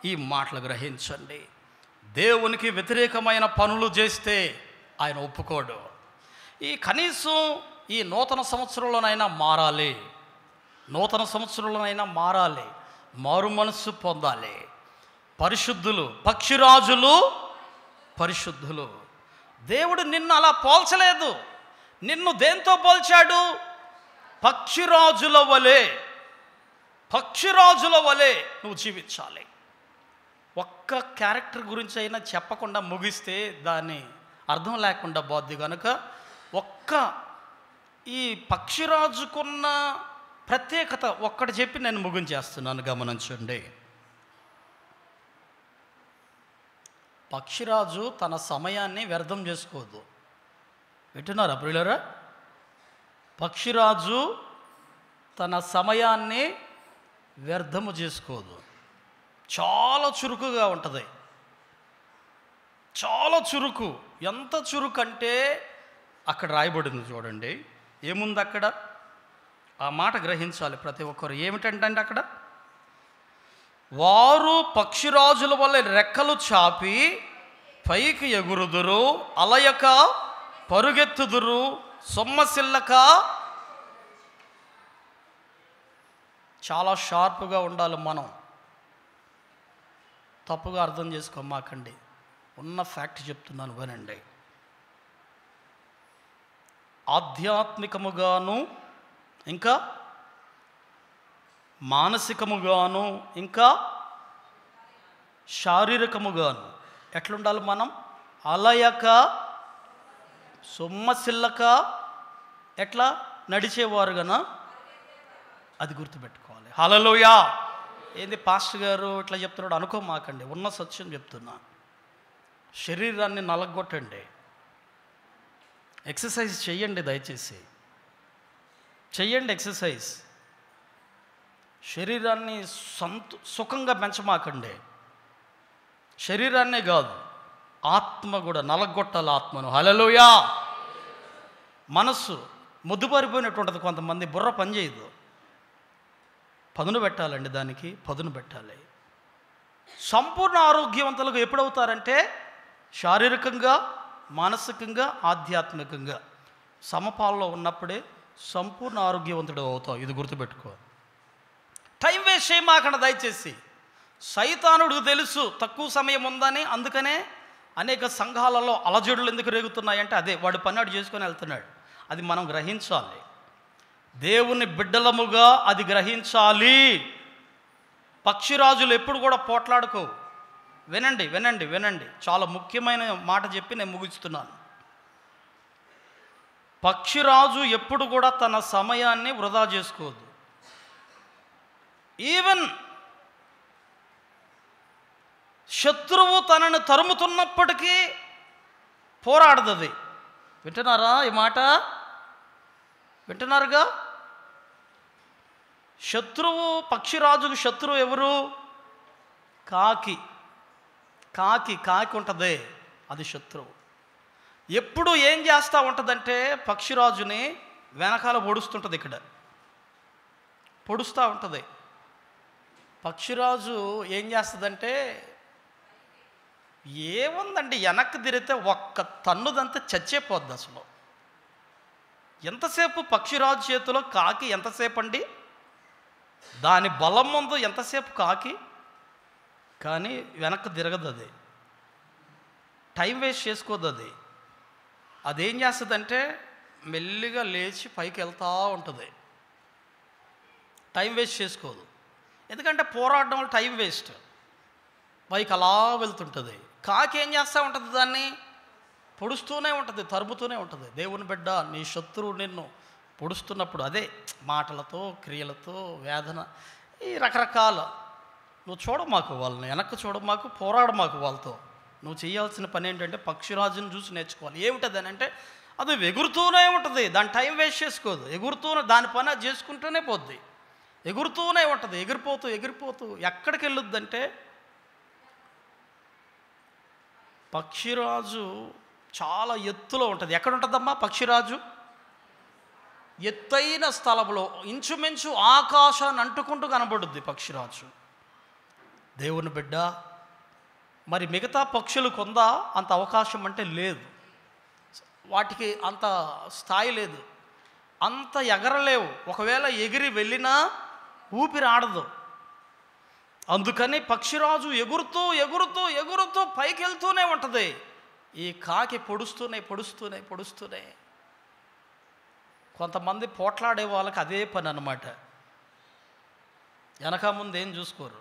ఈ మాటలు గ్రహించండి. దేవునికి వ్యతిరేకమైన పనులు చేస్తే ఆయన ఒప్పుకోడు. ఈ కనీసం ఈ నూతన సంవత్సరంలోనైనా మారాలి, నూతన సంవత్సరంలోనైనా మారాలి, మారు మనస్సు పొందాలి. పరిశుద్ధులు, పక్షిరాజులు పరిశుద్ధులు. దేవుడు నిన్ను అలా పోల్చలేదు. నిన్ను దేంతో పోల్చాడు? పక్షిరాజుల వలె, పక్షిరాజుల వలె నువ్వు జీవించాలి. ఒక్క క్యారెక్టర్ గురించి అయినా చెప్పకుండా ముగిస్తే దాన్ని అర్థం లేకుండా పోద్ది. కనుక ఒక్క ఈ పక్షిరాజుకున్న ప్రత్యేకత ఒక్కటి చెప్పి నేను ముగించేస్తున్నాను, గమనించండి. పక్షిరాజు తన సమయాన్ని వ్యర్థం చేసుకోదు. వింటున్నారా ప్రియులారా? పక్షిరాజు తన సమయాన్ని వ్యర్థము చేసుకోదు. చాలా చురుకుగా ఉంటుంది, చాలా చురుకు. ఎంత చురుకు అంటే అక్కడ రాయబడింది చూడండి. ఏముంది అక్కడ? ఆ మాట గ్రహించాలి ప్రతి ఒక్కరు. ఏమిటంటే అక్కడ, వారు పక్షిరాజుల వల్ల రెక్కలు చాపి పైకి ఎగురుదురు, అలయక పరుగెత్తుదురు, సొమ్మసిల్లక. చాలా షార్ప్గా ఉండాలి మనం. తప్పుగా అర్థం చేసుకోమాకండి, ఉన్న ఫ్యాక్ట్ చెప్తున్నాను వినండి. ఆధ్యాత్మికముగాను, ఇంకా మానసికముగాను, ఇంకా శారీరకముగాను ఎట్లుండాలి మనం? అలయక, సొమ్మసిల్లక. ఎట్లా? నడిచేవారు గనా, అది గుర్తుపెట్టుకోవాలి. హల్లెలూయా. ఏంది పాస్టర్ గారు ఇట్లా చెప్తున్నాడు అనుకోమాకండి, ఉన్న సత్యం చెప్తున్నా. శరీరాన్ని నలగొట్టండి, ఎక్సర్సైజ్ చెయ్యండి, దయచేసి చెయ్యండి ఎక్సర్సైజ్. శరీరాన్ని సుఖంగా పెంచమాకండి. శరీరాన్నే కాదు, ఆత్మ కూడా నలగొట్టాలి, ఆత్మను. హల్లెలూయా. మనస్సు మొద్దుబారిపోయినట్టు ఉంటుంది, కొంతమంది బుర్ర పనిచేయదు. పదును పెట్టాలండి, దానికి పదును పెట్టాలి. సంపూర్ణ ఆరోగ్యవంతులుగా ఎప్పుడవుతారంటే శారీరకంగా, మానసికంగా, ఆధ్యాత్మికంగా సమపాల్లో ఉన్నప్పుడే సంపూర్ణ ఆరోగ్యవంతుడు అవుతావు. ఇది గుర్తుపెట్టుకో. టైం వేస్ట్ చేయమాకండి దయచేసి. సైతానుడికి తెలుసు తక్కువ సమయం ఉందని, అందుకనే అనేక సంఘాలలో అలజడులు ఎందుకు రేగుతున్నాయంటే అదే, వాడు పన్నాడు చేసుకొని వెళ్తున్నాడు. అది మనం గ్రహించాలి, దేవుని బిడ్డలముగా అది గ్రహించాలి. పక్షిరాజులు ఎప్పుడు కూడా పోట్లాడుకో. వినండి వినండి వినండి, చాలా ముఖ్యమైన మాట చెప్పి నేను ముగిస్తున్నాను. పక్షిరాజు ఎప్పుడు కూడా తన సమయాన్ని వృధా చేసుకోదు. ఈవెన్ శత్రువు తనను తరుముతున్నప్పటికీ పోరాడుతుంది. వింటున్నారా ఈ మాట? వింటున్నారుగా? శత్రువు, పక్షిరాజుకు శత్రువు ఎవరు? కాకి. కాకి కాకి ఉంటుంది, అది శత్రువు. ఎప్పుడు ఏం చేస్తూ ఉంటుందంటే పక్షిరాజుని వెనకాల పొడుస్తుంటుంది, ఇక్కడ పొడుస్తూ ఉంటుంది. పక్షిరాజు ఏం చేస్తుందంటే, ఏముందండి వెనక్కి తిరిగితే ఒక్క తన్నుదంతా చచ్చేపోద్ది అసలు. ఎంతసేపు పక్షిరాజు చేతిలో కాకి ఎంతసేపు అండి? దాని బలం ముందు ఎంతసేపు కాకి, కానీ వెనక్కి తిరగదు. అది టైం వేస్ట్ చేసుకోదు. అదేం చేస్తుందంటే మెల్లిగా లేచి పైకి వెళ్తూ ఉంటుంది, టైం వేస్ట్ చేసుకోదు. ఎందుకంటే పోరాడడం వల్ల టైం వేస్ట్, పైకి అలా వెళ్తుంటుంది. కాకి ఏం చేస్తూ ఉంటుంది? దాన్ని పొడుస్తూనే ఉంటుంది, తరుముతూనే ఉంటుంది. దేవుని బిడ్డ, నీ శత్రువు నిన్ను పొడుస్తున్నప్పుడు అదే మాటలతో, క్రియలతో, వేదన, ఈ రకరకాల. నువ్వు చూడమాకు వాళ్ళని, వెనక్కి చూడమాకు, పోరాడమాకు వాళ్ళతో. నువ్వు చేయాల్సిన పని ఏంటంటే పక్షిరాజుని చూసి నేర్చుకోవాలి. ఏమిటది అని అంటే అది ఎగురుతూనే ఉంటుంది, దాని టైం వేస్ట్ చేసుకోదు. ఎగురుతూనే దాని పని అది చేసుకుంటూనే పోద్ది, ఎగురుతూనే ఉంటుంది. ఎగిరిపోతూ ఎగిరిపోతూ ఎక్కడికి వెళ్ళొద్దంటే, పక్షిరాజు చాలా ఎత్తులో ఉంటుంది. ఎక్కడ ఉంటుందమ్మా పక్షిరాజు? ఎత్తైన స్థలంలో, ఇంచుమించు ఆకాశాన్ని అంటుకుంటూ కనబడుద్ది పక్షిరాజు. దేవుని బిడ్డ, మరి మిగతా పక్షులు కొందా అంత అవకాశం అంటే లేదు, వాటికి అంత స్థాయి లేదు, అంత ఎగరలేవు. ఒకవేళ ఎగిరి వెళ్ళినా ఊపిరి ఆడదు. అందుకని పక్షిరాజు ఎగురుతూ ఎగురుతూ ఎగురుతూ పైకి వెళ్తూనే ఉంటుంది. ఈ కాకి పొడుస్తూనే పొడుస్తూనే పొడుస్తూనే. కొంతమంది పోట్లాడే వాళ్ళకి అదే పని అన్నమాట. వెనక ముందు ఏం చూసుకోరు.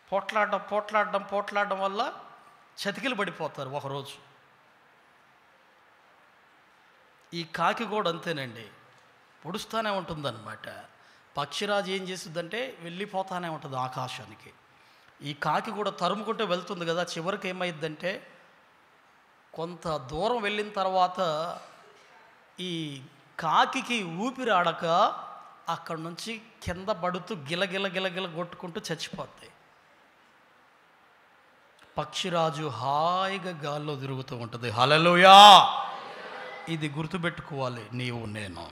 పోట్లాడడం పోట్లాడడం పోట్లాడడం వల్ల చతికిలు పడిపోతారు ఒకరోజు. ఈ కాకి కూడా అంతేనండి, పొడుస్తూనే ఉంటుందన్నమాట. పక్షిరాజు ఏం చేస్తుందంటే వెళ్ళిపోతానే ఉంటుంది ఆకాశానికి. ఈ కాకి కూడా తరుముకుంటూ వెళ్తుంది కదా, చివరికి ఏమైందంటే కొంత దూరం వెళ్ళిన తర్వాత ఈ కాకికి ఊపిరి ఆడక అక్కడ నుంచి కింద పడుతూ గిలగిల గిలగిల కొట్టుకుంటూ చచ్చిపోతాయి. పక్షిరాజు హాయిగా గాల్లో తిరుగుతూ ఉంటుంది. హల్లెలూయా! ఇది గుర్తుపెట్టుకోవాలి నీవు నేను.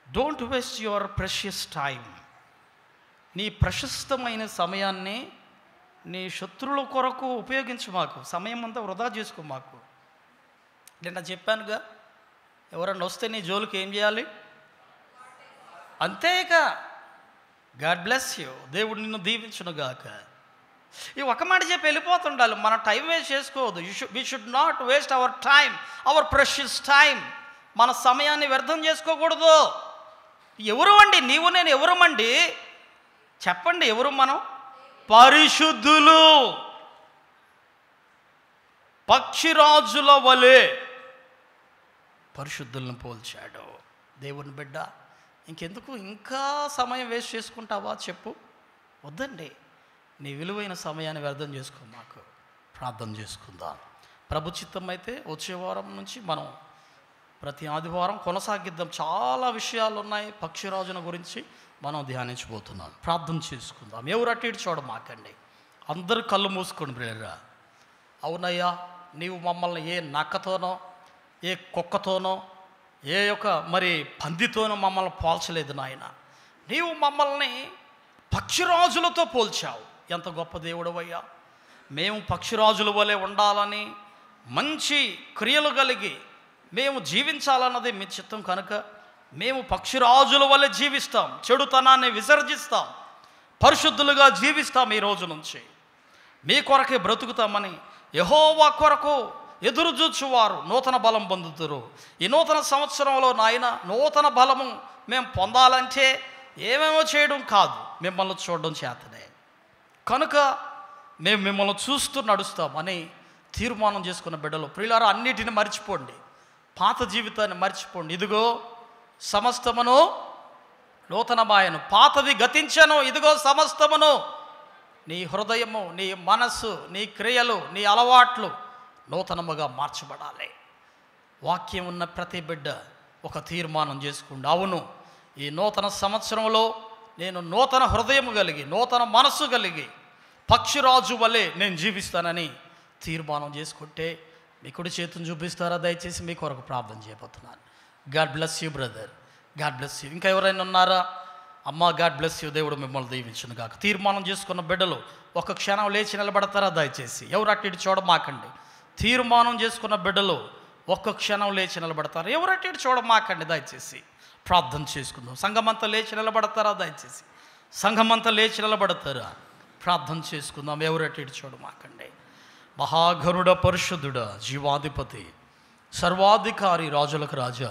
Don't waste your precious time. నీ ప్రశస్తమైన సమయాన్ని నీ శత్రువుల కొరకు ఉపయోగించు మాకు. సమయం అంతా వృధా చేసుకో మాకు. నేను చెప్పానుగా, ఎవరన్నా వస్తే నీ జోలికి ఏం చేయాలి? అంతేక గాడ్ బ్లెస్ యూ, దేవుడు నిన్ను దీవించునుగాక. ఈ ఒక మాట చెప్పి వెళ్ళిపోతుండాలి. మనం టైం వేస్ట్ చేసుకోవద్దు. We should not waste our time, our precious time. మన సమయాన్ని వ్యర్థం చేసుకోకూడదు. ఎవరు అండి నీవు నేను? ఎవరమండి చెప్పండి? ఎవరు మనం? పరిశుద్ధులు. పక్షిరాజుల వలె పరిశుద్ధులను పోల్చాడు దేవుని బిడ్డ. ఇంకెందుకు ఇంకా సమయం వేస్ట్ చేసుకుంటావా చెప్పు? వద్దండి. నీ విలువైన సమయాన్ని వ్యర్థం చేసుకో మాకు. ప్రార్థన చేసుకుందాం. ప్రభు చిత్తం అయితే వచ్చే వారం నుంచి మనం ప్రతి ఆదివారం కొనసాగిద్దాం. చాలా విషయాలు ఉన్నాయి పక్షిరాజుల గురించి మనం ధ్యానించబోతున్నాం. ప్రార్థన చేసుకుందాం. ఎవరు అటు ఇటు చూడమాకండి, అందరూ కళ్ళు మూసుకొని బ్రేరా. అవునయ్యా, నీవు మమ్మల్ని ఏ నక్కతోనో, ఏ కుక్కతోనో, ఏ యొక్క మరి పందితోనో మమ్మల్ని పోల్చలేదు నాయన. నీవు మమ్మల్ని పక్షిరాజులతో పోల్చావు. ఎంత గొప్ప దేవుడవయ్యా. మేము పక్షిరాజుల వలె ఉండాలని, మంచి క్రియలు కలిగి మేము జీవించాలన్నది మీ చిత్తం కనుక మేము పక్షిరాజుల వలె జీవిస్తాం. చెడుతనాన్ని విసర్జిస్తాం, పరిశుద్ధులుగా జీవిస్తాం. ఈ రోజు నుంచి మీ కొరకే బ్రతుకుతామని యెహోవా కొరకు ఎదురు చూచువారు నూతన బలం పొందుతారు. ఈ నూతన సంవత్సరంలో నాయన నూతన బలము మేము పొందాలంటే ఏమేమో చేయడం కాదు, మిమ్మల్ని చూడడం చేతనే. కనుక మేము మిమ్మల్ని చూస్తూ నడుస్తామని తీర్మానం చేసుకున్న బిడ్డలు ప్రియులారా, అన్నిటిని మర్చిపోండి, పాత జీవితాన్ని మర్చిపోండి. ఇదిగో సమస్తమును నూతనమాయను, పాతవి గతించను, ఇదిగో సమస్తమును. నీ హృదయము, నీ మనస్సు, నీ క్రియలు, నీ అలవాట్లు నూతనముగా మార్చబడాలి. వాక్యం ఉన్న ప్రతి బిడ్డ ఒక తీర్మానం చేసుకోండి. అవును, ఈ నూతన సంవత్సరంలో నేను నూతన హృదయం కలిగి, నూతన మనస్సు కలిగి పక్షిరాజు వలె నేను జీవిస్తానని తీర్మానం చేసుకుంటే మీ కుడి చేతిని చూపిస్తారా? దయచేసి మీ కొరకు ప్రార్థన చేయబోతున్నాను. God bless you brother, God bless you. ఇంకా ఎవరైనా ఉన్నారా? అమ్మ గాడ్ బ్లెస్ యూ, దేవుడు మిమ్మల్ని దీవించును గాక. తీర్మానం చేసుకున్న బిడ్డలు ఒక క్షణం లేచి నిలబడతారా? దయచేసి ఎవరు అటు ఇటు చూడమాకండి. తీర్మానం చేసుకున్న బిడ్డలు ఒక్క క్షణం లేచి నిలబడతారు. ఎవరు అటు ఇటు చూడమాకండి. దయచేసి ప్రార్థన చేసుకుందాం. సంఘమంతా లేచి నిలబడతారా? దయచేసి సంఘమంతా లేచి నిలబడతారా? ప్రార్థన చేసుకుందాం. ఎవరు అటు ఇటు చూడమాకండి. మహాఘనుడ, పరిశుద్ధుడ, జీవాధిపతి, సర్వాధికారి, రాజులకు రాజా,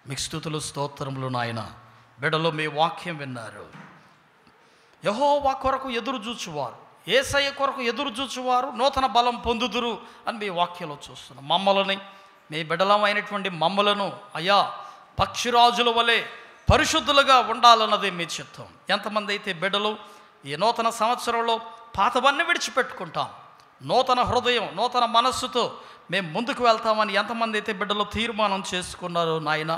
మీకు స్తుతులు స్తోత్రములు నాయన. బిడ్డలు మీ వాక్యం విన్నారు. యెహోవా కొరకు ఎదురు చూచువారు, యేసయ్య కొరకు ఎదురు చూచువారు నూతన బలం పొందుదురు అని మీ వాక్యంలో చూస్తున్నాం. మమ్మల్ని, మీ బిడ్డలమైనటువంటి మమ్మలను అయ్యా పక్షిరాజుల వలె పరిశుద్ధులుగా ఉండాలన్నది మీ చిత్తం. ఎంతమంది అయితే బిడ్డలు ఈ నూతన సంవత్సరంలో పాతవన్నీ విడిచిపెట్టుకుంటాం, నూతన హృదయం నూతన మనస్సుతో మేము ముందుకు వెళ్తామని ఎంతమంది అయితే బిడ్డలు తీర్మానం చేసుకున్నారు నాయన,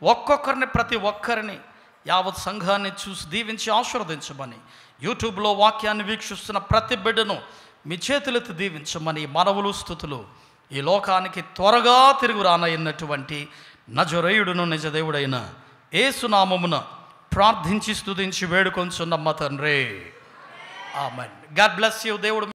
ఒక్కొక్కరిని ప్రతి ఒక్కరిని యావత్ సంఘాన్ని చూసి దీవించి ఆశీర్వదించమని, యూట్యూబ్లో వాక్యాన్ని వీక్షిస్తున్న ప్రతి బిడ్డను మీ చేతులెత్తి దీవించమని మనవులు స్తుతులు ఈ లోకానికి త్వరగా తిరుగు రానయ్యున్నటువంటి నజరేయుడును నిజదేవుడైన యేసు నామమున ప్రార్థించి స్తుతించి వేడుకొంచున్నమ్మ తండ్రి. ఆమేన్. God bless you. దేవుడు